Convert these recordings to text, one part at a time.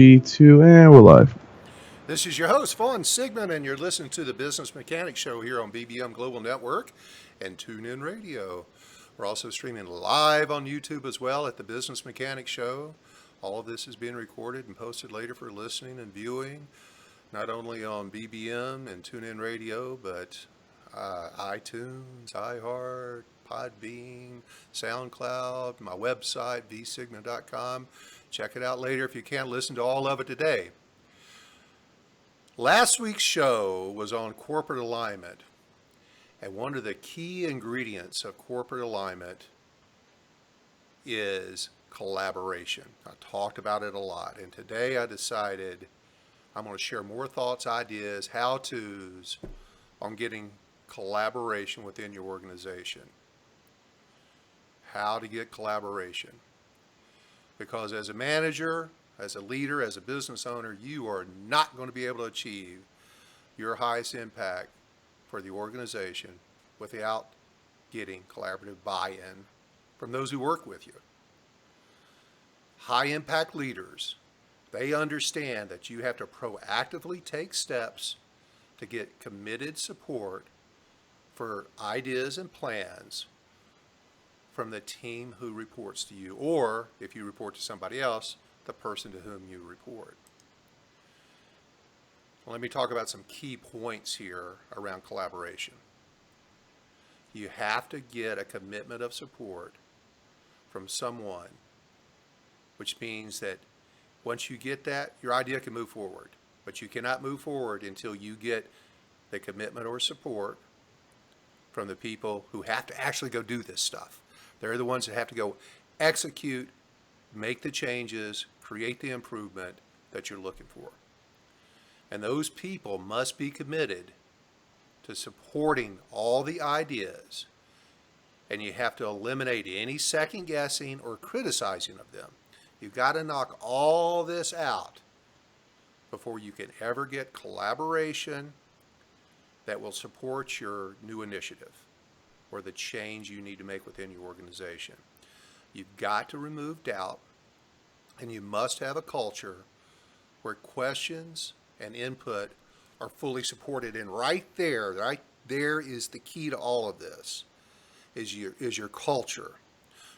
3, 2, and we're live. This is your host, Vaughn Sigmund, and you're listening to the Business Mechanics Show here on BBM Global Network and TuneIn Radio. We're also streaming live on YouTube as well at the Business Mechanics Show. All of this is being recorded and posted later for listening and viewing, not only on BBM and TuneIn Radio, but iTunes, iHeart, Podbean, SoundCloud, my website, vsigma.com. Check it out later if you can't listen to all of it today. Last week's show was on corporate alignment, and one of the key ingredients of corporate alignment is collaboration. I talked about it a lot, and today I decided I'm going to share more thoughts, ideas, how-tos on getting collaboration within your organization. How to get collaboration. Because as a manager, as a leader, as a business owner, you are not going to be able to achieve your highest impact for the organization without getting collaborative buy-in from those who work with you. High impact leaders, they understand that you have to proactively take steps to get committed support for ideas and plans from the team who reports to you, or if you report to somebody else, the person to whom you report. Well, let me talk about some key points here around collaboration. You have to get a commitment of support from someone, which means that once you get that, your idea can move forward. But you cannot move forward until you get the commitment or support from the people who have to actually go do this stuff. They're the ones that have to go execute, make the changes, create the improvement that you're looking for. And those people must be committed to supporting all the ideas, and you have to eliminate any second guessing or criticizing of them. You've got to knock all this out before you can ever get collaboration that will support your new initiative or the change you need to make within your organization. You've got to remove doubt, and you must have a culture where questions and input are fully supported. And right there is the key to all of this, is your culture.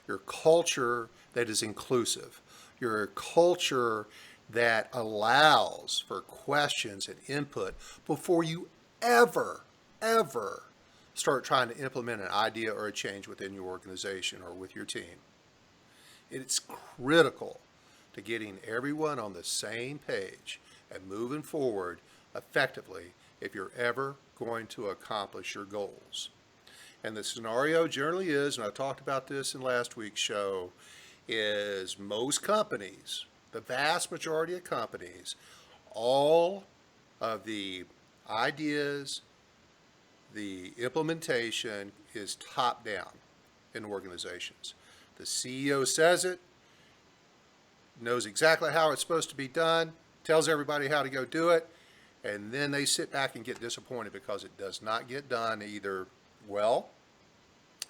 Your culture that is inclusive. Your culture that allows for questions and input before you ever start trying to implement an idea or a change within your organization or with your team. It's critical to getting everyone on the same page and moving forward effectively if you're ever going to accomplish your goals. And the scenario generally is, and I talked about this in last week's show, is most companies, the vast majority of companies, all of the ideas, the implementation is top down in organizations. The CEO says it, knows exactly how it's supposed to be done, tells everybody how to go do it, and then they sit back and get disappointed because it does not get done either well,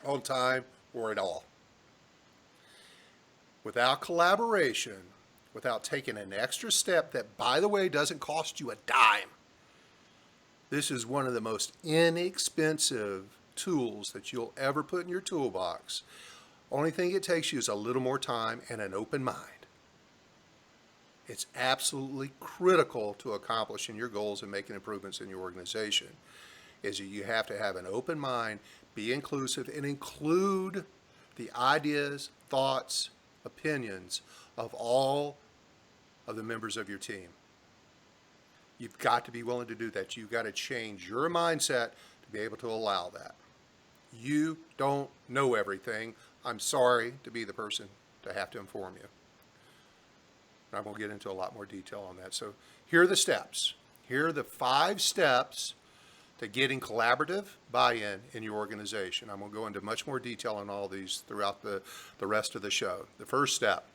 on time, or at all. Without collaboration, without taking an extra step that, by the way, doesn't cost you a dime, this is one of the most inexpensive tools that you'll ever put in your toolbox. Only thing it takes you is a little more time and an open mind. It's absolutely critical to accomplishing your goals and making improvements in your organization, is that you have to have an open mind, be inclusive, and include the ideas, thoughts, opinions of all of the members of your team. You've got to be willing to do that. You've got to change your mindset to be able to allow that. You don't know everything. I'm sorry to be the person to have to inform you. And I'm going to get into a lot more detail on that. So here are the steps. Here are the 5 steps to getting collaborative buy-in in your organization. I'm going to go into much more detail on all these throughout the rest of the show. The first step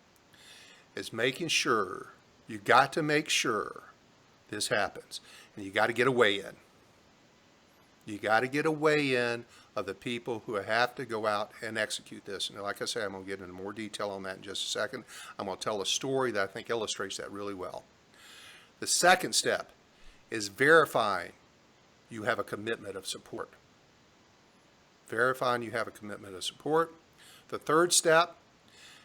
is making sure, you got to make sure this happens. And you got to get a weigh-in. You got to get a weigh-in of the people who have to go out and execute this. And like I say, I'm going to get into more detail on that in just a second. I'm going to tell a story that I think illustrates that really well. The second step is verifying you have a commitment of support. Verifying you have a commitment of support. The third step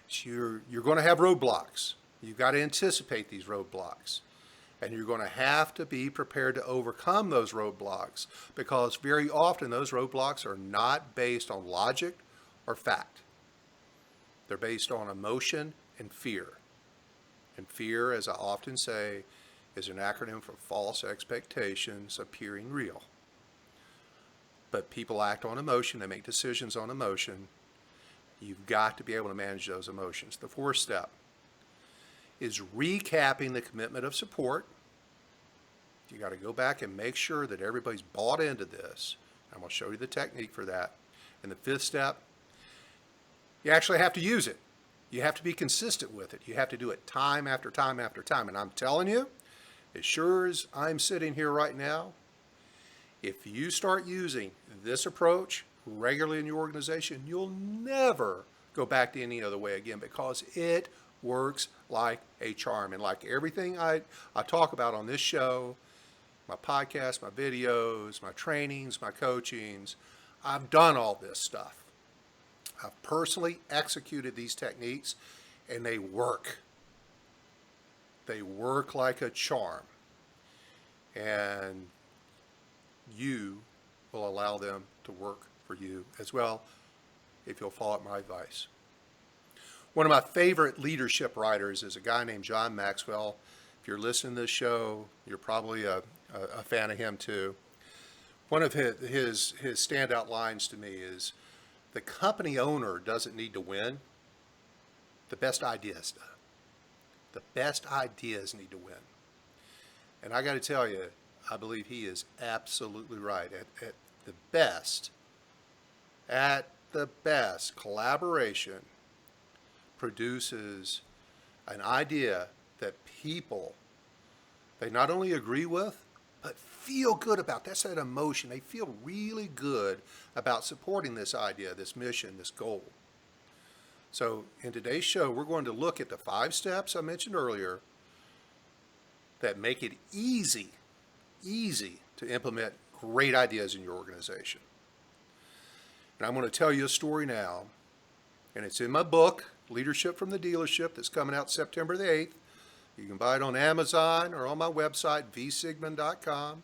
is you're going to have roadblocks. You've got to anticipate these roadblocks. And you're going to have to be prepared to overcome those roadblocks, because very often those roadblocks are not based on logic or fact. They're based on emotion and fear. And fear, as I often say, is an acronym for false expectations appearing real. But people act on emotion. They make decisions on emotion. You've got to be able to manage those emotions. The fourth step is recapping the commitment of support. You got to go back and make sure that everybody's bought into this. I'm going to show you the technique for that. And the fifth step, you actually have to use it. You have to be consistent with it. You have to do it time after time after time. And I'm telling you, as sure as I'm sitting here right now, if you start using this approach regularly in your organization, you'll never go back to any other way again, because it works like a charm. And like everything I talk about on this show, my podcast, my videos, my trainings, my coachings, I've done all this stuff. I've personally executed these techniques, and they work. They work like a charm. And you will allow them to work for you as well if you'll follow my advice. One of my favorite leadership writers is a guy named John Maxwell. If you're listening to this show, you're probably a fan of him too. One of his standout lines to me is, the company owner doesn't need to win. The best ideas do. The best ideas need to win. And I got to tell you, I believe he is absolutely right. At the best, collaboration produces an idea that people, they not only agree with, but feel good about. That's that emotion. They feel really good about supporting this idea, this mission, this goal. So in today's show, we're going to look at the 5 steps I mentioned earlier that make it easy to implement great ideas in your organization. And I'm going to tell you a story now, and it's in my book, Leadership from the Dealership, that's coming out September the 8th. You can buy it on Amazon or on my website, vsigmund.com.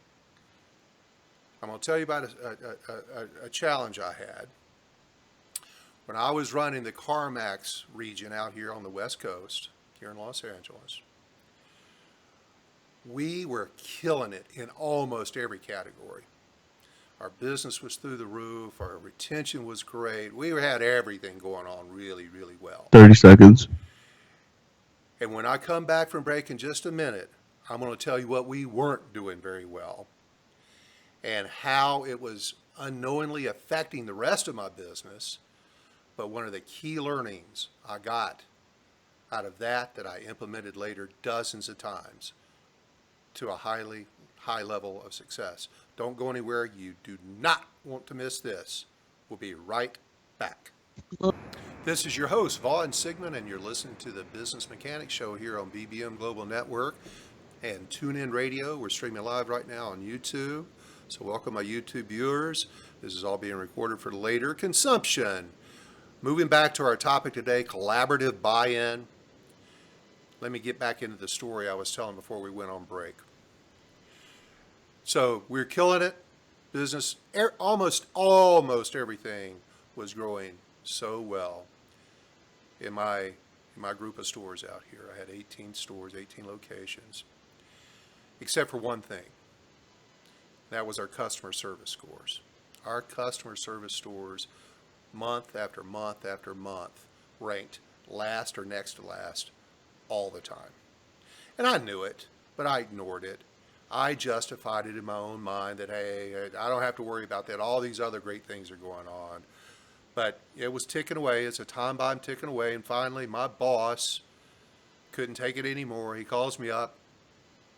I'm going to tell you about a challenge I had when I was running the CarMax region out here on the West Coast, here in Los Angeles. We were killing it in almost every category. Our business was through the roof. Our retention was great. We had everything going on really, really well. 30 seconds. And when I come back from break in just a minute, I'm going to tell you what we weren't doing very well and how it was unknowingly affecting the rest of my business. But one of the key learnings I got out of that I implemented later dozens of times to a high level of success. Don't go anywhere. You do not want to miss this. We'll be right back. This is your host, Vaughn Sigmund, and you're listening to the Business Mechanics Show here on BBM Global Network and TuneIn Radio. We're streaming live right now on YouTube. So welcome my YouTube viewers. This is all being recorded for later consumption. Moving back to our topic today, collaborative buy-in. Let me get back into the story I was telling before we went on break. So we're killing it. Business, almost everything was growing so well in my group of stores out here. I had 18 stores, 18 locations, except for one thing. That was our customer service scores. Our customer service scores, month after month after month, ranked last or next to last all the time. And I knew it, but I ignored it. I justified it in my own mind that, hey, I don't have to worry about that. All these other great things are going on. But it was ticking away. It's a time bomb ticking away. And finally, my boss couldn't take it anymore. He calls me up,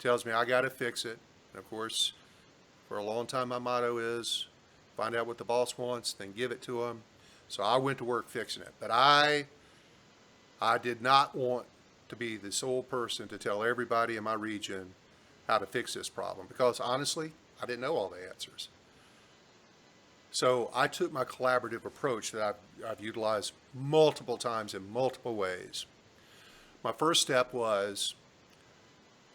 tells me I got to fix it. And of course, for a long time, my motto is, if find out what the boss wants, then give it to them. So I went to work fixing it. But I did not want to be the sole person to tell everybody in my region how to fix this problem, because honestly, I didn't know all the answers. So I took my collaborative approach that I've utilized multiple times in multiple ways. My first step was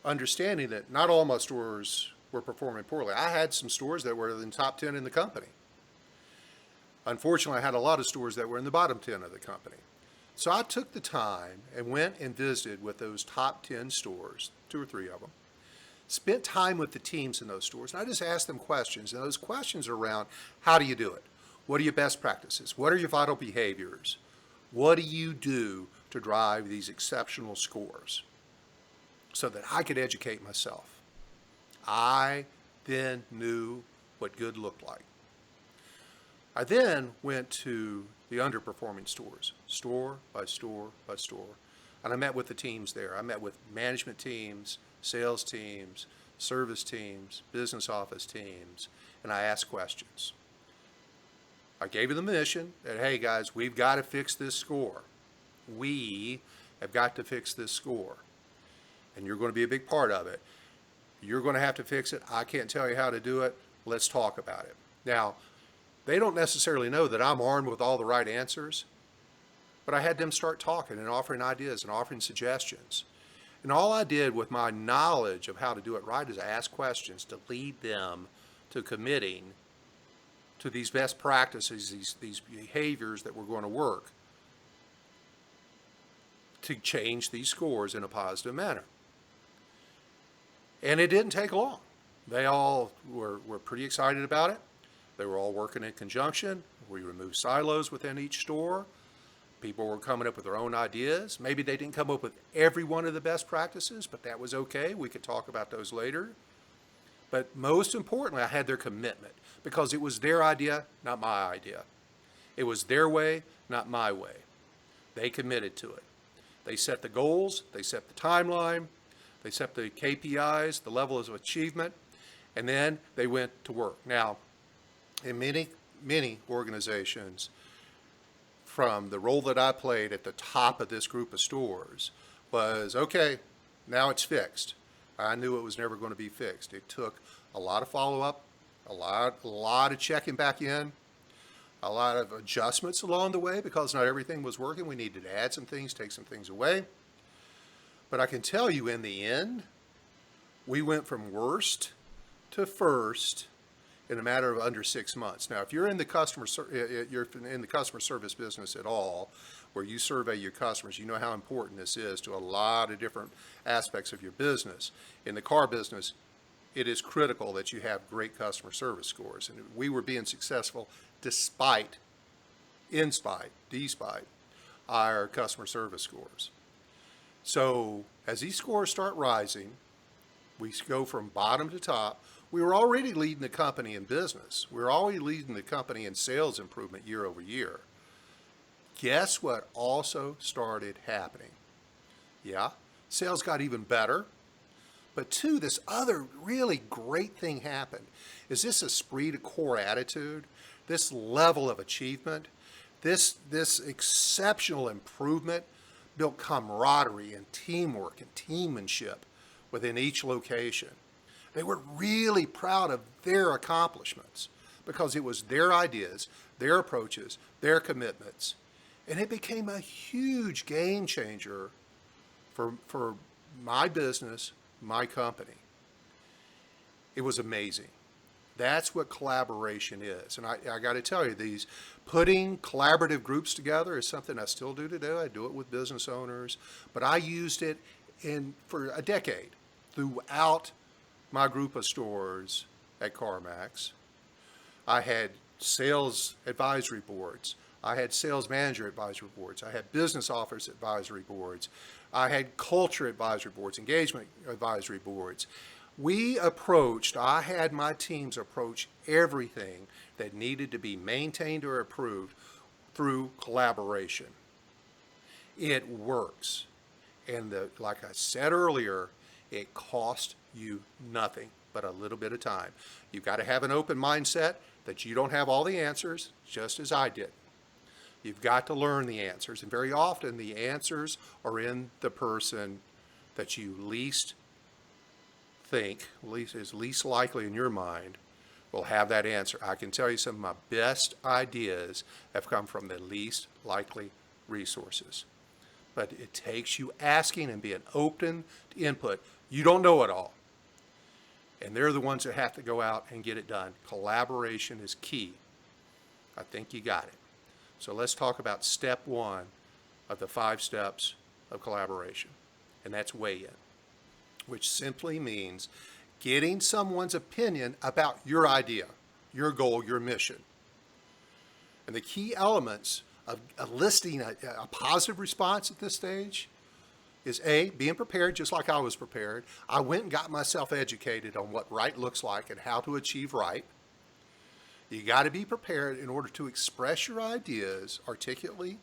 understanding that not all my stores were performing poorly. I had some stores that were in the top 10 in the company. Unfortunately, I had a lot of stores that were in the bottom 10 of the company. So I took the time and went and visited with those top 10 stores, 2 or 3 of them, spent time with the teams in those stores, and I just asked them questions. And those questions are around, how do you do it? What are your best practices? What are your vital behaviors? What do you do to drive these exceptional scores? So that I could educate myself. I then knew what good looked like. I then went to the underperforming stores, store by store by store, and I met with the teams there. I met with management teams, sales teams, service teams, business office teams, and I asked questions. I gave them the mission that, hey guys, we've got to fix this score. We have got to fix this score. And you're going to be a big part of it. You're going to have to fix it. I can't tell you how to do it. Let's talk about it. Now, they don't necessarily know that I'm armed with all the right answers, but I had them start talking and offering ideas and offering suggestions. And all I did with my knowledge of how to do it right is I asked questions to lead them to committing to these best practices, these behaviors that were going to work to change these scores in a positive manner. And it didn't take long. They all were pretty excited about it. They were all working in conjunction. We removed silos within each store. People were coming up with their own ideas. Maybe they didn't come up with every one of the best practices, but that was okay. We could talk about those later. But most importantly, I had their commitment, because it was their idea, not my idea. It was their way, not my way. They committed to it. They set the goals, they set the timeline, they set the KPIs, the levels of achievement, and then they went to work. Now, in many organizations, from the role that I played at the top of this group of stores was, okay, now it's fixed. I knew it was never going to be fixed. It took a lot of follow-up, a lot of checking back in, a lot of adjustments along the way, because not everything was working. We needed to add some things, take some things away. But I can tell you, in the end, we went from worst to first in a matter of under 6 months. Now, if you're in the customer service business at all, where you survey your customers, you know how important this is to a lot of different aspects of your business. In the car business, it is critical that you have great customer service scores. And we were being successful despite our customer service scores. So as these scores start rising, we go from bottom to top. We were already leading the company in business. We were already leading the company in sales improvement year over year. Guess what also started happening? Yeah, sales got even better. But two, this other really great thing happened. Is this esprit de corps attitude, this level of achievement, this exceptional improvement built camaraderie and teamwork and teammanship within each location. They were really proud of their accomplishments because it was their ideas, their approaches, their commitments. And it became a huge game changer for my business, my company. It was amazing. That's what collaboration is. And I got to tell you, putting collaborative groups together is something I still do today. I do it with business owners, but I used it for a decade throughout my group of stores at CarMax. I had sales advisory boards. I had sales manager advisory boards. I had business office advisory boards. I had culture advisory boards, engagement advisory boards. I had my teams approach everything that needed to be maintained or improved through collaboration. It works. And like I said earlier, It costs you nothing but a little bit of time. You've got to have an open mindset that you don't have all the answers, just as I did. You've got to learn the answers, and very often the answers are in the person that you least think, is least likely in your mind, will have that answer. I can tell you some of my best ideas have come from the least likely resources. But it takes you asking and being open to input. You don't know it all. And they're the ones that have to go out and get it done. Collaboration is key. I think you got it. So let's talk about step one of the 5 steps of collaboration, and that's weigh in, which simply means getting someone's opinion about your idea, your goal, your mission. And the key elements of eliciting a positive response at this stage is A, being prepared just like I was prepared. I went and got myself educated on what right looks like and how to achieve right. You got to be prepared in order to express your ideas articulately,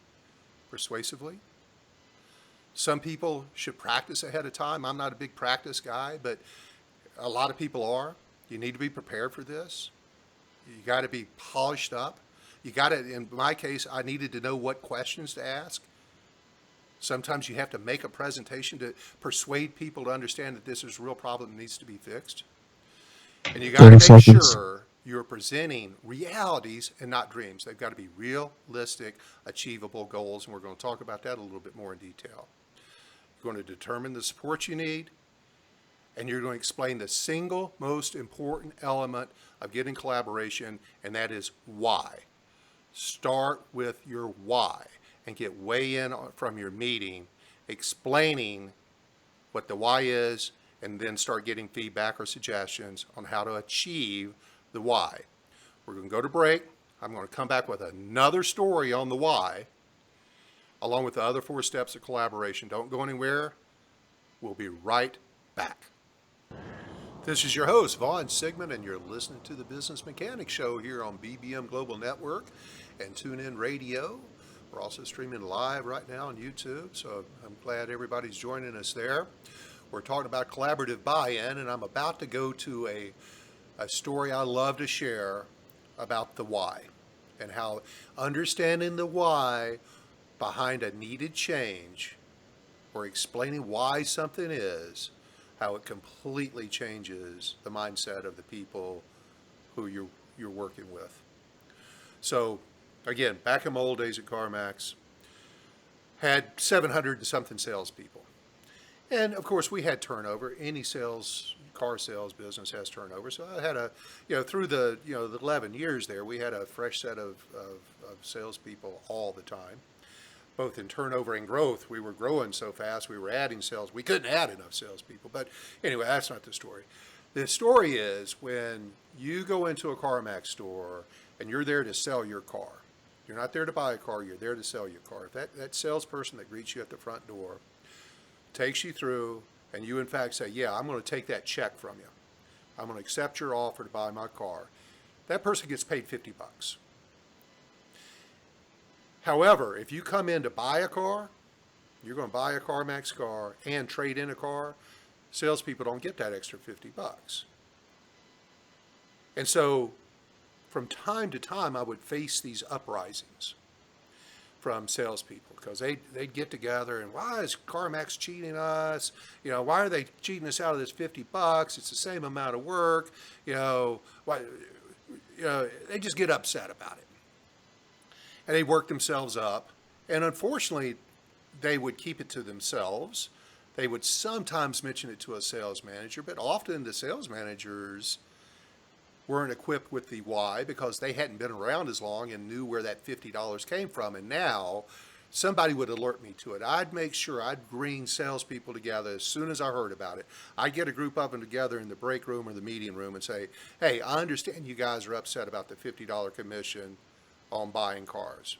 persuasively. Some people should practice ahead of time. I'm not a big practice guy, but a lot of people are. You need to be prepared for this. You got to be polished up. You got to, in my case, I needed to know what questions to ask. Sometimes you have to make a presentation to persuade people to understand that this is a real problem that needs to be fixed. And you got to make 30 seconds. sure you're presenting realities and not dreams. They've got to be realistic, achievable goals, and we're going to talk about that a little bit more in detail. You're going to determine the support you need, and you're going to explain the single most important element of getting collaboration, and that is why. Start with your why and get weigh in from your meeting explaining what the why is, and then start getting feedback or suggestions on how to achieve the why. We're going to go to break. I'm going to come back with another story on the why, along with the other 4 steps of collaboration. Don't go anywhere. We'll be right back. This is your host, Vaughn Sigmund, and you're listening to the Business Mechanics Show here on BBM Global Network and TuneIn Radio. We're also streaming live right now on YouTube, so I'm glad everybody's joining us there. We're talking about collaborative buy-in, and I'm about to go to a story I love to share about the why and how understanding the why behind a needed change or explaining why something is, how it completely changes the mindset of the people who you're working with. So again, back in my old days at CarMax, had 700 and something salespeople. And of course we had turnover. Any car sales business has turnover. So I had through the 11 years there, we had a fresh set of salespeople all the time, both in turnover and growth. We were growing so fast, we were adding sales. We couldn't add enough salespeople. But anyway, that's not the story. The story is when you go into a CarMax store and you're there to sell your car. You're not there to buy a car, you're there to sell your car. If that salesperson that greets you at the front door takes you through, and you in fact say, yeah, I'm going to take that check from you. I'm going to accept your offer to buy my car. That person gets paid $50. However, if you come in to buy a car, you're going to buy a CarMax car and trade in a car, salespeople don't get that extra $50. And so from time to time, I would face these uprisings from salespeople because they'd get together and why is CarMax cheating us? Why are they cheating us out of this $50? It's the same amount of work. Why? They just get upset about it, and they work themselves up. And unfortunately, they would keep it to themselves. They would sometimes mention it to a sales manager, but often the sales managers weren't equipped with the why because they hadn't been around as long and knew where that $50 came from. And now somebody would alert me to it. I'd make sure I'd bring salespeople together as soon as I heard about it. I'd get a group of them together in the break room or the meeting room and say, hey, I understand you guys are upset about the $50 commission on buying cars.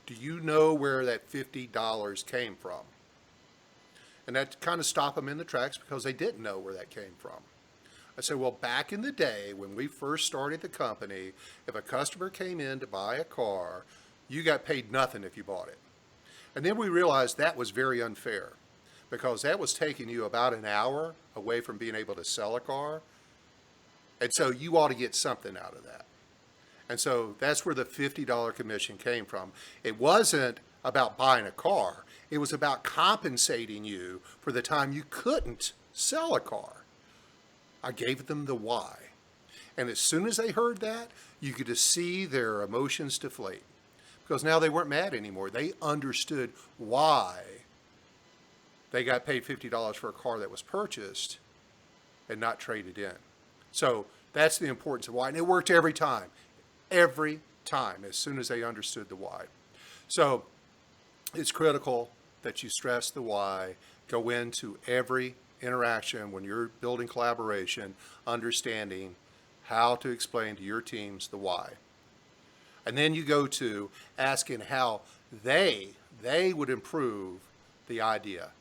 Do you know where that $50 came from? And that kind of stopped them in the tracks because they didn't know where that came from. I said, well, back in the day when we first started the company, if a customer came in to buy a car, you got paid nothing if you bought it. And then we realized that was very unfair because that was taking you about an hour away from being able to sell a car. And so you ought to get something out of that. And so that's where the $50 commission came from. It wasn't about buying a car. It was about compensating you for the time you couldn't sell a car. I gave them the why. And as soon as they heard that, you could just see their emotions deflate. Because now they weren't mad anymore. They understood why they got paid $50 for a car that was purchased and not traded in. So that's the importance of why. And it worked every time. Every time, as soon as they understood the why. So it's critical that you stress the why, go into every interaction when you're building collaboration, understanding how to explain to your teams the why. And then you go to asking how they would improve the idea,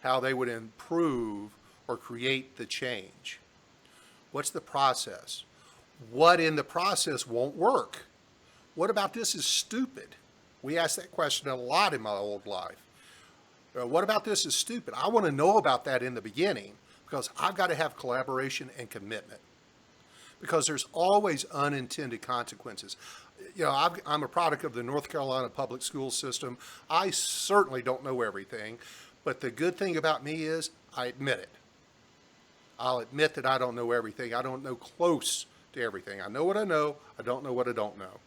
how they would improve or create the change. What's the process? What in the process won't work? What about this is stupid? We asked that question a lot in my old life. What about this is stupid? I want to know about that in the beginning because I've got to have collaboration and commitment. Because there's always unintended consequences. You know, I'm a product of the North Carolina public school system. I certainly don't know everything, but the good thing about me is I admit it. I'll admit that I don't know everything. I don't know close to everything. I know what I know. I don't know what I don't know.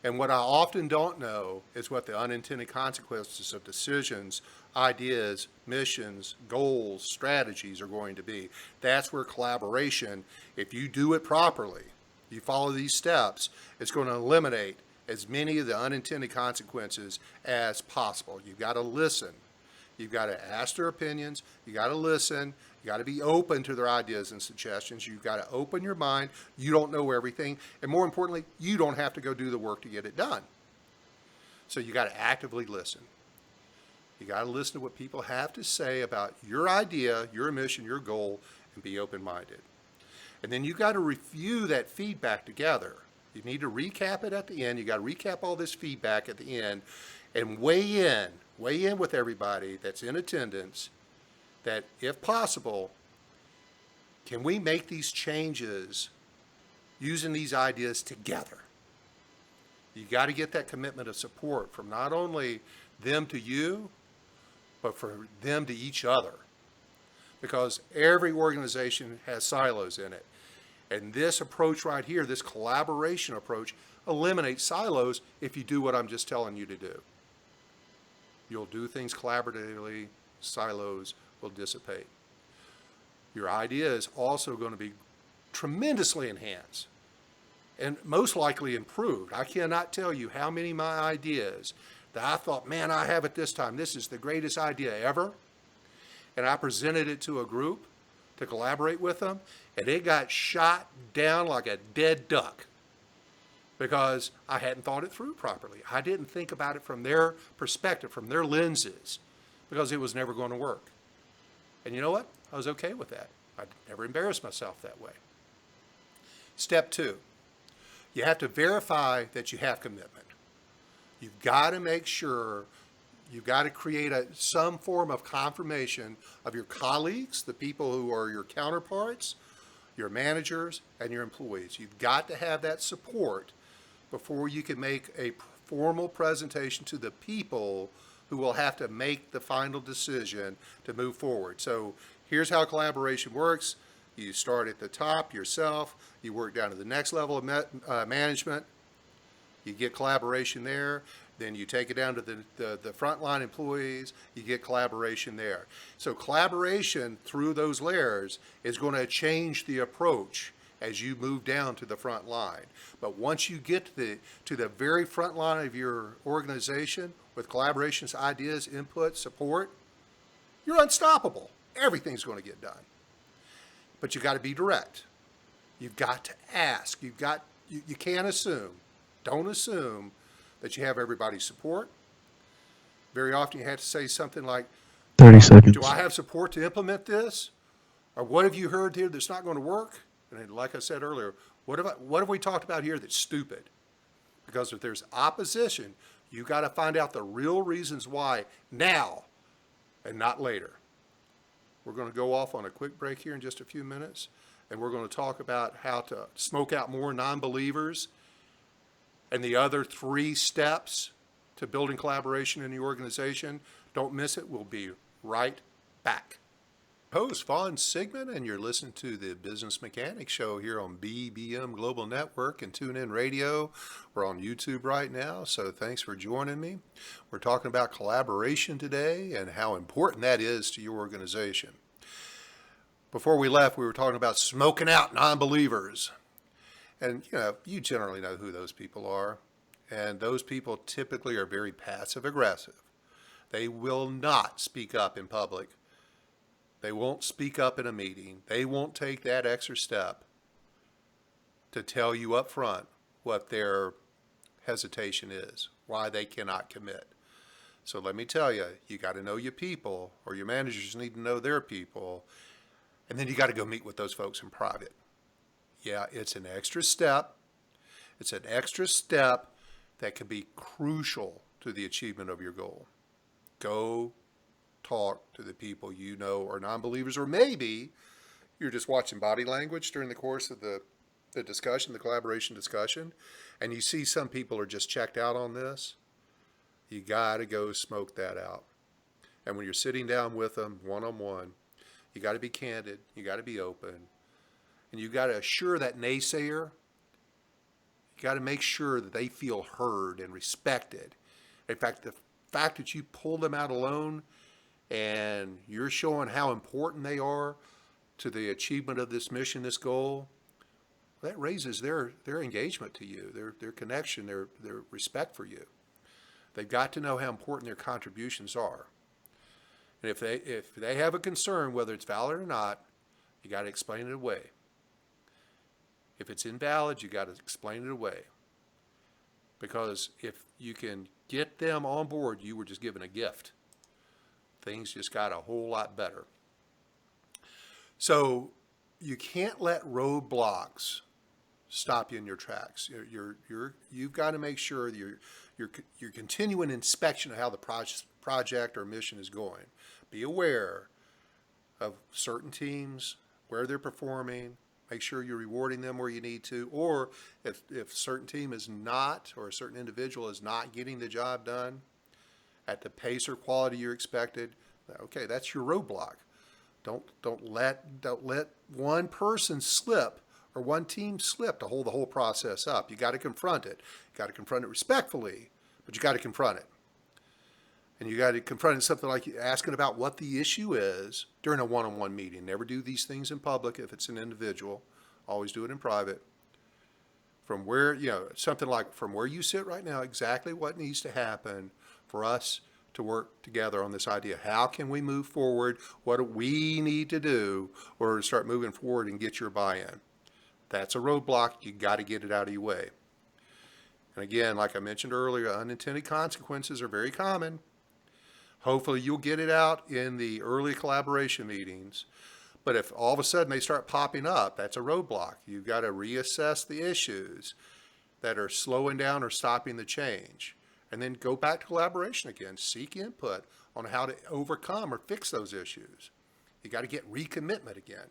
And what I often don't know is what the unintended consequences of decisions, ideas, missions, goals, strategies are going to be. That's where collaboration, if you do it properly, you follow these steps, it's going to eliminate as many of the unintended consequences as possible. You've got to listen. You've got to ask their opinions. You got to listen. You got to be open to their ideas and suggestions. You've got to open your mind. You don't know everything. And more importantly, you don't have to go do the work to get it done. So you got to actively listen. You got to listen to what people have to say about your idea, your mission, your goal, and be open-minded. And then you got to review that feedback together. You need to recap it at the end. You got to recap all this feedback at the end and weigh in with everybody that's in attendance that, if possible, can we make these changes using these ideas together? You got to get that commitment of support from not only them to you, but for them to each other. Because every organization has silos in it. And this approach right here, this collaboration approach, eliminates silos if you do what I'm just telling you to do. You'll do things collaboratively, silos will dissipate. Your idea is also going to be tremendously enhanced and most likely improved. I cannot tell you how many of my ideas that I thought, man, I have it this time. This is the greatest idea ever. And I presented it to a group to collaborate with them, and it got shot down like a dead duck because I hadn't thought it through properly. I didn't think about it from their perspective, from their lenses, because it was never going to work. And you know what? I was okay with that. I never embarrassed myself that way. Step 2, you have to verify that you have commitment. You've got to make sure, you've got to create some form of confirmation of your colleagues, the people who are your counterparts, your managers, and your employees. You've got to have that support before you can make a formal presentation to the people who will have to make the final decision to move forward. So here's how collaboration works. You start at the top yourself, you work down to the next level of management, you get collaboration there, then you take it down to the frontline employees, you get collaboration there. So collaboration through those layers is going to change the approach as you move down to the front line. But once you get to the very front line of your organization with collaborations, ideas, input, support, you're unstoppable. Everything's going to get done. But you got to be direct. You've got to ask. You can't assume. Don't assume that you have everybody's support. Very often you have to say something like, 30 seconds. do I have support to implement this? Or what have you heard here that's not going to work? And like I said earlier, what have we talked about here that's stupid? Because if there's opposition, you got to find out the real reasons why now and not later. We're going to go off on a quick break here in just a few minutes, and we're going to talk about how to smoke out more non-believers and the other 3 steps to building collaboration in the organization. Don't miss it. We'll be right back. Host Vaughn Sigmund, and you're listening to the Business Mechanics Show here on BBM Global Network and TuneIn Radio. We're on YouTube right now, so thanks for joining me. We're talking about collaboration today and how important that is to your organization. Before we left, we were talking about smoking out non-believers. And, you generally know who those people are. And those people typically are very passive-aggressive. They will not speak up in public. They won't speak up in a meeting. They won't take that extra step to tell you up front what their hesitation is, why they cannot commit. So let me tell you, you got to know your people, or your managers need to know their people, and then you got to go meet with those folks in private. Yeah, it's an extra step. It's an extra step that can be crucial to the achievement of your goal. Go talk to the people you know are non-believers, or maybe you're just watching body language during the course of the discussion, the collaboration discussion, and you see some people are just checked out on this. You got to go smoke that out. And when you're sitting down with them one-on-one, you got to be candid, you got to be open, and you got to assure that naysayer, you got to make sure that they feel heard and respected. In fact, the fact that you pull them out alone and you're showing how important they are to the achievement of this mission, this goal, that raises their engagement to you, their connection, their respect for you. They've got to know how important their contributions are. And if they have a concern, whether it's valid or not, you got to explain it away. If it's invalid, you got to explain it away. Because if you can get them on board, you were just given a gift. Things just got a whole lot better. So you can't let roadblocks stop you in your tracks. You've got to make sure that you're continuing inspection of how the project or mission is going. Be aware of certain teams, where they're performing. Make sure you're rewarding them where you need to. Or if a certain team is not, or a certain individual is not getting the job done at the pace or quality you're expected, okay, that's your roadblock. Don't let one person slip or one team slip to hold the whole process up. You got to confront it. You got to confront it respectfully, but you got to confront it. And you got to confront it something like asking about what the issue is during a one-on-one meeting. Never do these things in public if it's an individual. Always do it in private. From where, something like from where you sit right now, exactly what needs to happen for us to work together on this idea. How can we move forward? What do we need to do in order to start moving forward and get your buy-in? That's a roadblock. You got to get it out of your way. And again, like I mentioned earlier, unintended consequences are very common. Hopefully you'll get it out in the early collaboration meetings. But if all of a sudden they start popping up, that's a roadblock. You've got to reassess the issues that are slowing down or stopping the change. And then go back to collaboration again. Seek input on how to overcome or fix those issues. You got to get recommitment again.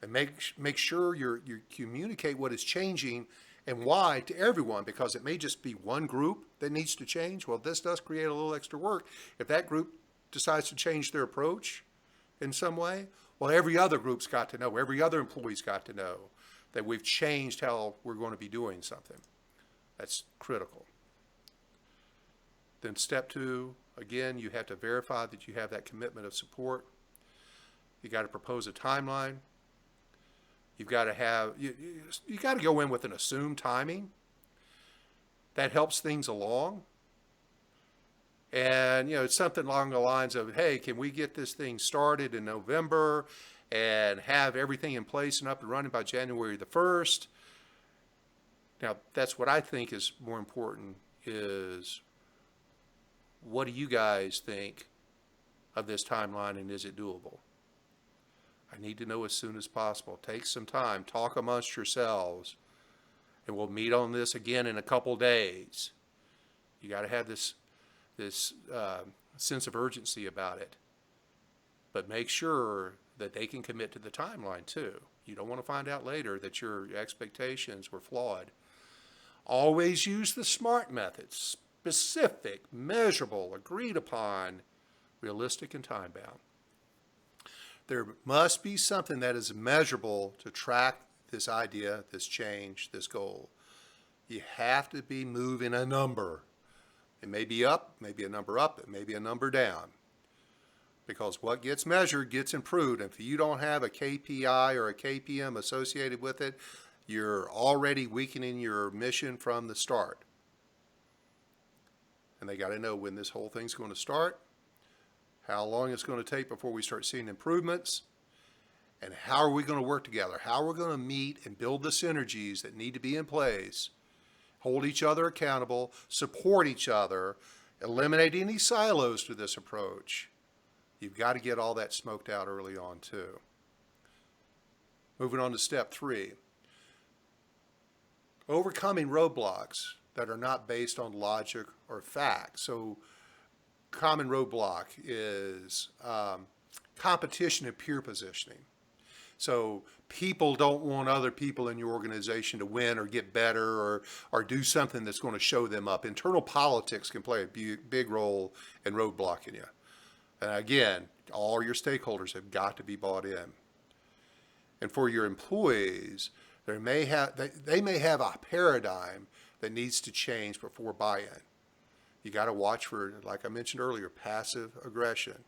And make sure you communicate what is changing and why to everyone, because it may just be one group that needs to change. Well, this does create a little extra work. If that group decides to change their approach in some way, well, every other group's got to know, every other employee's got to know that we've changed how we're going to be doing something. That's critical. Then step 2, again, you have to verify that you have that commitment of support. You got to propose a timeline. You've got to have, you got to go in with an assumed timing. That helps things along. And, it's something along the lines of, hey, can we get this thing started in November and have everything in place and up and running by January the 1st? Now, that's what I think is more important is, what do you guys think of this timeline, and is it doable? I need to know as soon as possible. Take some time, talk amongst yourselves, and we'll meet on this again in a couple days. You got to have this sense of urgency about it. but make sure that they can commit to the timeline too. You don't want to find out later that your expectations were flawed. Always use the SMART method: specific, measurable, agreed upon, realistic, and time bound. There must be something that is measurable to track this idea, this change, this goal. You have to be moving a number. It may be up, maybe a number up, it may be a number down. Because what gets measured gets improved. If you don't have a KPI or a KPM associated with it, you're already weakening your mission from the start. And they got to know when this whole thing's going to start, how long it's going to take before we start seeing improvements, and how are we going to work together? How are we going to meet and build the synergies that need to be in place, hold each other accountable, support each other, eliminate any silos to this approach. You've got to get all that smoked out early on too. Moving on to step 3. Overcoming roadblocks that are not based on logic or fact. So common roadblock is competition and peer positioning. So people don't want other people in your organization to win or get better or do something that's going to show them up. Internal politics can play a big role in roadblocking you. And again, all your stakeholders have got to be bought in. And for your employees, they may have a paradigm that needs to change before buy-in. You got to watch for, like I mentioned earlier, passive aggression,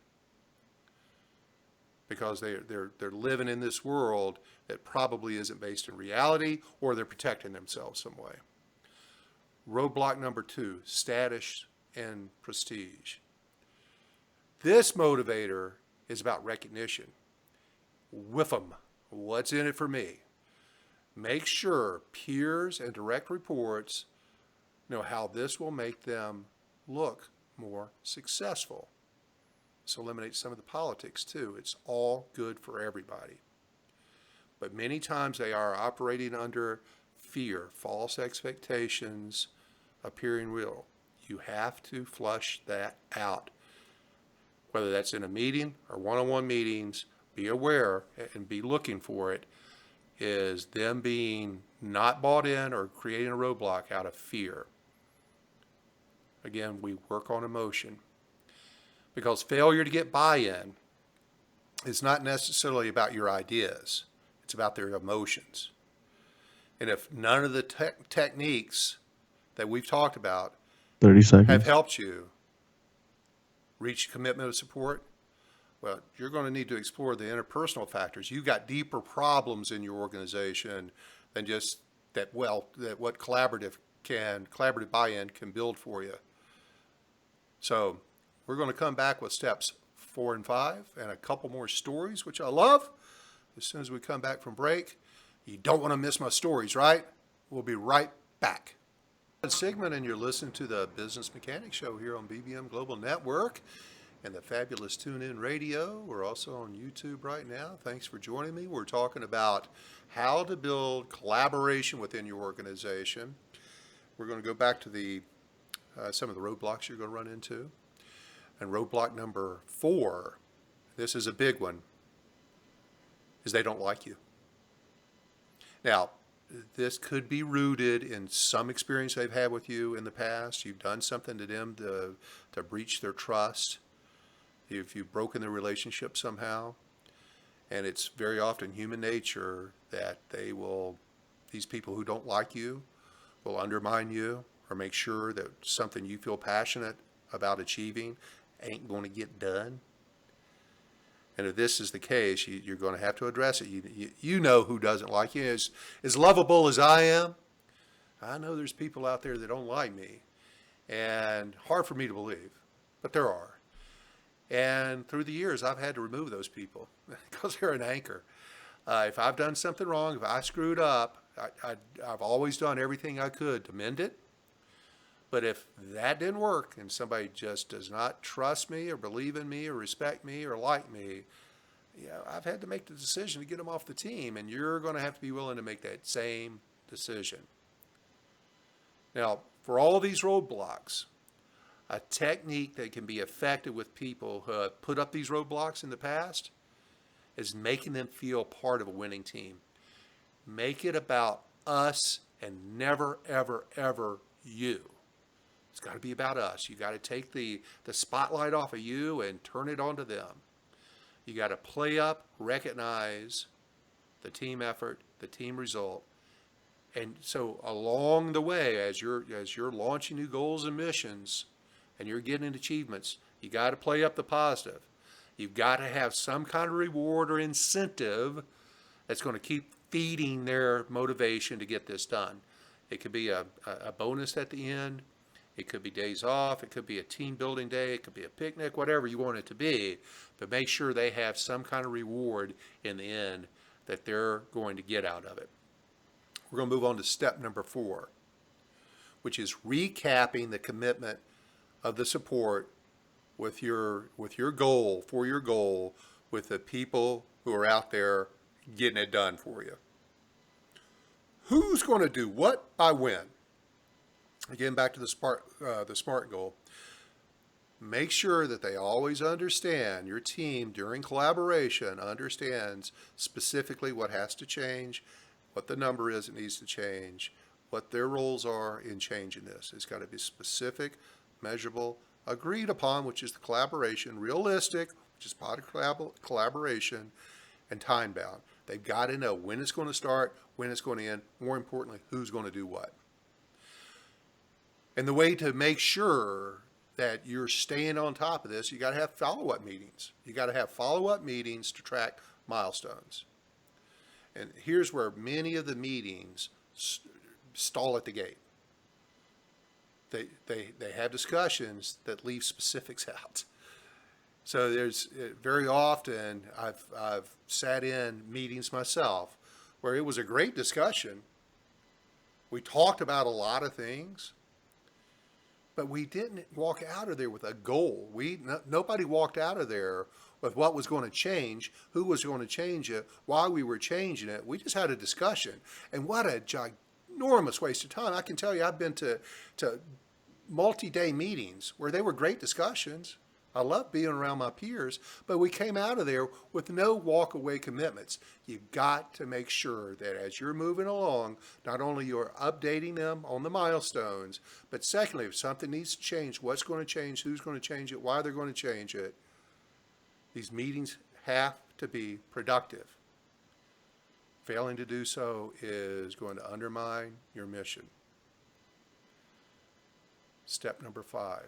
because they're living in this world that probably isn't based in reality, or they're protecting themselves some way. Roadblock number 2, status and prestige. This motivator is about recognition. Whiff 'em. What's in it for me? Make sure peers and direct reports know how this will make them look more successful. This eliminates some of the politics too. It's all good for everybody. But many times they are operating under fear, false expectations appearing real. You have to flush that out. Whether that's in a meeting or one-on-one meetings, be aware and be looking for it, is them being not bought in or creating a roadblock out of fear. Again, we work on emotion, because failure to get buy-in is not necessarily about your ideas. It's about their emotions. And if none of the techniques that we've talked about 30 seconds have helped you reach commitment of support, well, you're going to need to explore the interpersonal factors. You've got deeper problems in your organization than just that what collaborative buy-in can build for you. So we're going to come back with steps 4 and 5 and a couple more stories, which I love, as soon as we come back from break. You don't want to miss my stories, right? We'll be right back. I'm Sigmund, and you're listening to the Business Mechanics Show here on BBM Global Network and the fabulous TuneIn Radio. We're also on YouTube right now. Thanks for joining me. We're talking about how to build collaboration within your organization. We're going to go back to some of the roadblocks you're going to run into. And roadblock number 4, this is a big one, is they don't like you. Now, this could be rooted in some experience they've had with you in the past. You've done something to them to breach their trust. If you've broken the relationship somehow. And it's very often human nature that these people who don't like you will undermine you or make sure that something you feel passionate about achieving ain't going to get done. And if this is the case, you're going to have to address it. You know who doesn't like you. As lovable as I am, I know there's people out there that don't like me. And hard for me to believe, but there are. And through the years, I've had to remove those people because they're an anchor. If I've done something wrong, if I screwed up, I've always done everything I could to mend it. But if that didn't work and somebody just does not trust me or believe in me or respect me or like me, I've had to make the decision to get them off the team, and you're going to have to be willing to make that same decision. Now, for all these roadblocks, A technique that can be effective with people who have put up these roadblocks in the past is making them feel part of a winning team. Make it about us and never, ever, ever you. It's got to be about us. You got to take the spotlight off of you and turn it onto them. You got to play up, recognize the team effort, the team result. And so along the way, as you're launching new goals and missions and you're getting achievements, you got to play up the positive. You've got to have some kind of reward or incentive that's going to keep feeding their motivation to get this done. It could be a bonus at the end. It could be days off. It could be a team building day. It could be a picnic, whatever you want it to be. But make sure they have some kind of reward in the end that they're going to get out of it. We're going to move on to step number 4, which is recapping the commitment of the support with your goal, for your goal, with the people who are out there getting it done for you. Who's going to do what by when? Again, back to the SMART goal. Make sure that they always understand, your team during collaboration understands specifically what has to change, what the number is that needs to change, what their roles are in changing this. It's got to be specific, measurable, agreed upon, which is the collaboration, realistic, which is part of collaboration, and time bound. They've got to know when it's going to start, when it's going to end, more importantly, who's going to do what. And the way to make sure that you're staying on top of this, you got to have follow-up meetings. You got to have follow-up meetings to track milestones. And here's where many of the meetings stall at the gate. They have discussions that leave specifics out. So there's very often I've sat in meetings myself where it was a great discussion. We talked about a lot of things, but we didn't walk out of there with a goal. Nobody walked out of there with what was going to change, who was going to change it, why we were changing it. We just had a discussion. And what a ginormous waste of time. I can tell you, I've been to multi-day meetings where they were great discussions. I love being around my peers, but we came out of there with no walk-away commitments. You've got to make sure that as you're moving along, not only you're updating them on the milestones, but secondly, if something needs to change, what's going to change, who's going to change it, why they're going to change it. These meetings have to be productive. Failing to do so is going to undermine your mission. Step number 5.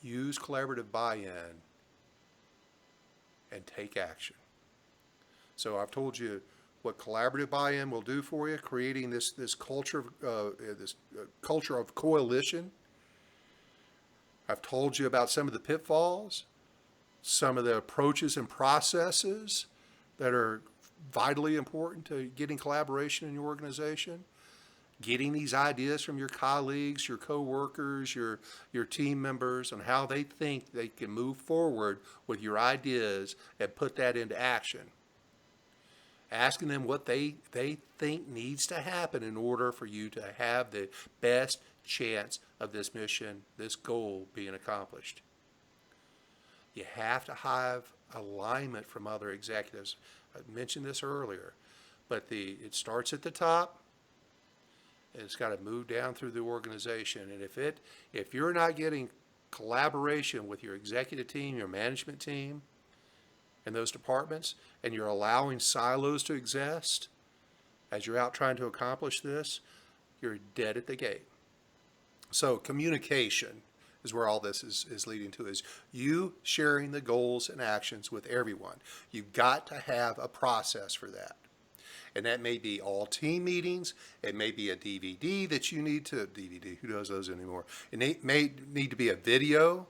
Use collaborative buy-in and take action. So I've told you what collaborative buy-in will do for you, creating this culture of coalition. I've told you about some of the pitfalls, some of the approaches and processes that are vitally important to getting collaboration in your organization. Getting these ideas from your colleagues, your coworkers, your team members on how they think they can move forward with your ideas and put that into action. Asking them what they think needs to happen in order for you to have the best chance of this mission, this goal being accomplished. You have to have alignment from other executives. I mentioned this earlier, but it starts at the top. It's got to move down through the organization. And if you're not getting collaboration with your executive team, your management team, and those departments, and you're allowing silos to exist as you're out trying to accomplish this, you're dead at the gate. So communication is where all this is leading to, is you sharing the goals and actions with everyone. You've got to have a process for that. And that may be all team meetings. It may be a DVD that you need to, DVD, who does those anymore? It may need to be a video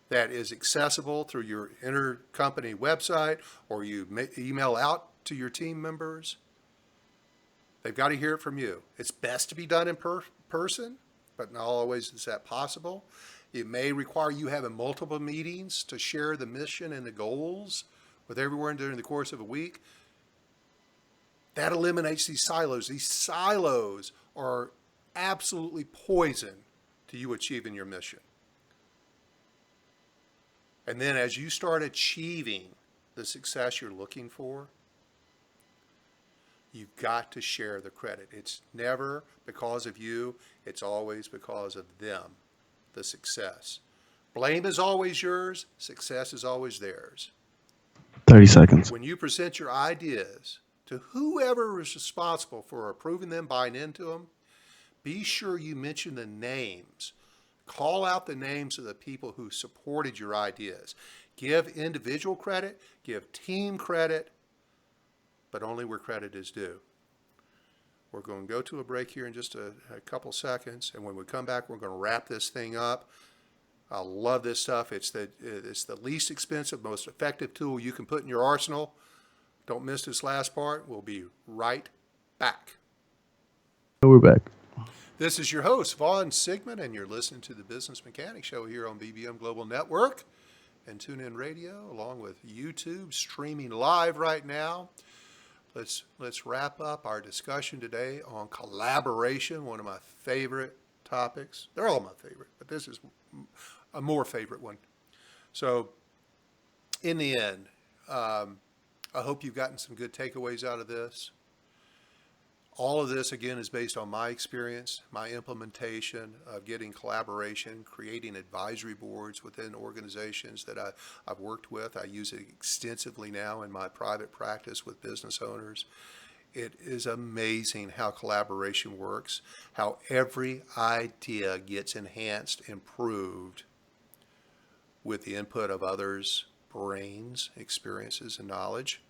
that is accessible through your intercompany website, or you email out to your team members. They've got to hear it from you. It's best to be done in person, but not always is that possible. It may require you having multiple meetings to share the mission and the goals with everyone during the course of a week. That eliminates these silos. These silos are absolutely poison to you achieving your mission. And then as you start achieving the success you're looking for, you've got to share the credit. It's never because of you, it's always because of them, the success. Blame is always yours, success is always theirs. 30 seconds. When you present your ideas to whoever is responsible for approving them, buying into them, be sure you mention the names. Call out the names of the people who supported your ideas. Give individual credit, give team credit, but only where credit is due. We're going to go to a break here in just a couple seconds, and when we come back, we're going to wrap this thing up. I love this stuff. It's the least expensive, most effective tool you can put in your arsenal. Don't miss this last part. We'll be right back. We're back. This is your host, Vaughn Sigmund, and you're listening to the Business Mechanic Show here on BBM Global Network and TuneIn Radio, along with YouTube streaming live right now. Let's wrap up our discussion today on collaboration, one of my favorite topics. They're all my favorite, but this is a more favorite one. So in the end, I hope you've gotten some good takeaways out of this. All of this, again, is based on my experience, my implementation of getting collaboration, creating advisory boards within organizations that I've worked with. I use it extensively now in my private practice with business owners. It is amazing how collaboration works, how every idea gets enhanced, improved with the input of others' brains, experiences, and knowledge.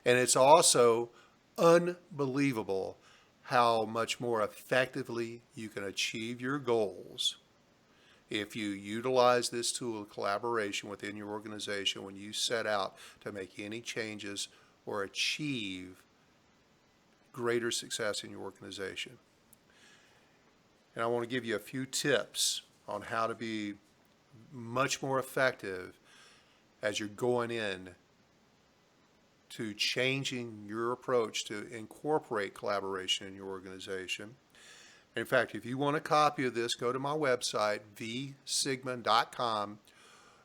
And it's also unbelievable how much more effectively you can achieve your goals if you utilize this tool of collaboration within your organization when you set out to make any changes or achieve greater success in your organization. And I want to give you a few tips on how to be much more effective as you're going in to changing your approach to incorporate collaboration in your organization. In fact, if you want a copy of this, go to my website, vsigmund.com,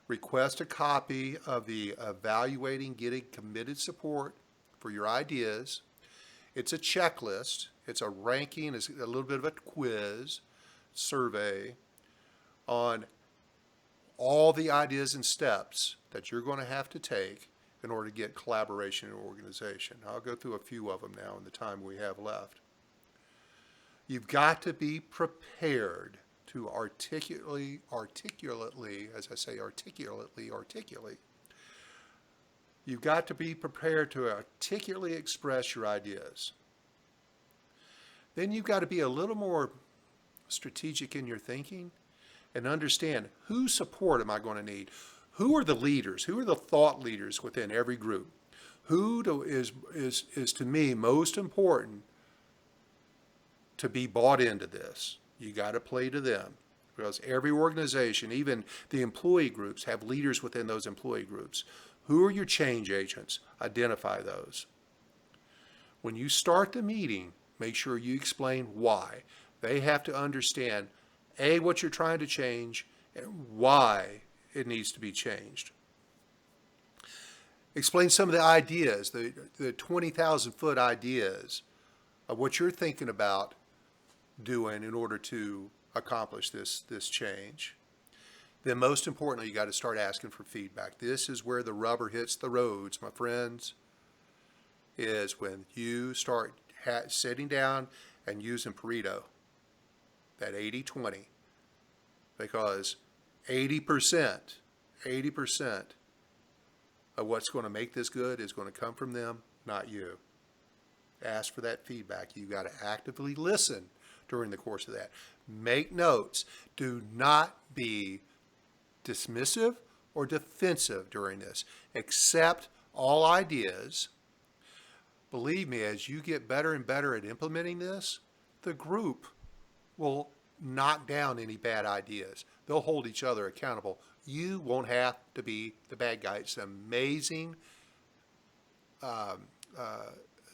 request a copy of the Evaluating Getting Committed Support for Your Ideas. It's a checklist, it's a ranking, it's a little bit of a quiz, survey on all the ideas and steps that you're going to have to take in order to get collaboration in your organization. I'll go through a few of them now in the time we have left. You've got to be prepared to articulately, as I say, articulately. You've got to be prepared to articulately express your ideas. Then you've got to be a little more strategic in your thinking and understand whose support am I going to need? Who are the leaders? Who are the thought leaders within every group? Who is to me most important to be bought into this? You got to play to them, because every organization, even the employee groups, have leaders within those employee groups. Who are your change agents? Identify those. When you start the meeting, make sure you explain why. They have to understand, A, what you're trying to change, and why it needs to be changed. Explain some of the ideas, the 20,000 foot ideas of what you're thinking about doing in order to accomplish this change. Then most importantly, you got to start asking for feedback. This is where the rubber hits the roads, my friends, is when you start sitting down and using Pareto, that 80-20, because 80% of what's going to make this good is going to come from them, not you. Ask for that feedback. You got to actively listen during the course of that. Make notes. Do not be dismissive or defensive during this. Accept all ideas. Believe me, as you get better and better at implementing this, the group will knock down any bad ideas. They'll hold each other accountable. You won't have to be the bad guy. It's amazing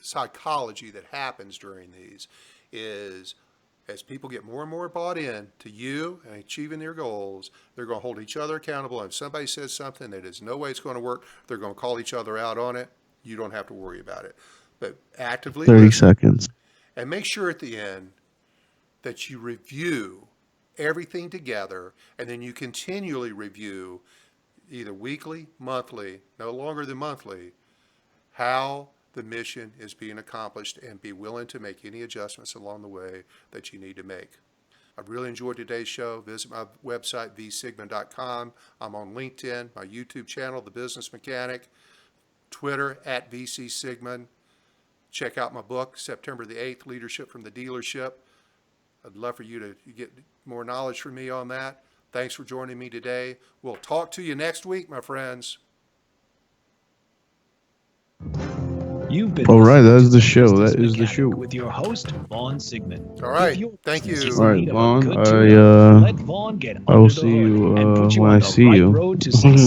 psychology that happens during these is as people get more and more bought in to you and achieving their goals, they're going to hold each other accountable. And if somebody says something that is no way it's going to work, they're going to call each other out on it. You don't have to worry about it. But actively 30 listen, seconds. and make sure at the end that you review everything together, and then you continually review either weekly, monthly, no longer than monthly, how the mission is being accomplished, and be willing to make any adjustments along the way that you need to make. I've really enjoyed today's show. Visit my website, vsigmund.com. I'm on LinkedIn, my YouTube channel, The Business Mechanic, Twitter, @VCSigmund. Check out my book, September the 8th, Leadership from the Dealership. I'd love for you to get more knowledge from me on that. Thanks for joining me today. We'll talk to you next week, my friends. You've been All right, listening that's to the show. Business That is the Mechanic show. with your host, Vaughn Sigmund. All right. If your Thank business you. is All in right, need of a Vaughn. good tune-up, let I Vaughn get will under see the hood you and put you when on I the see right you. road to success.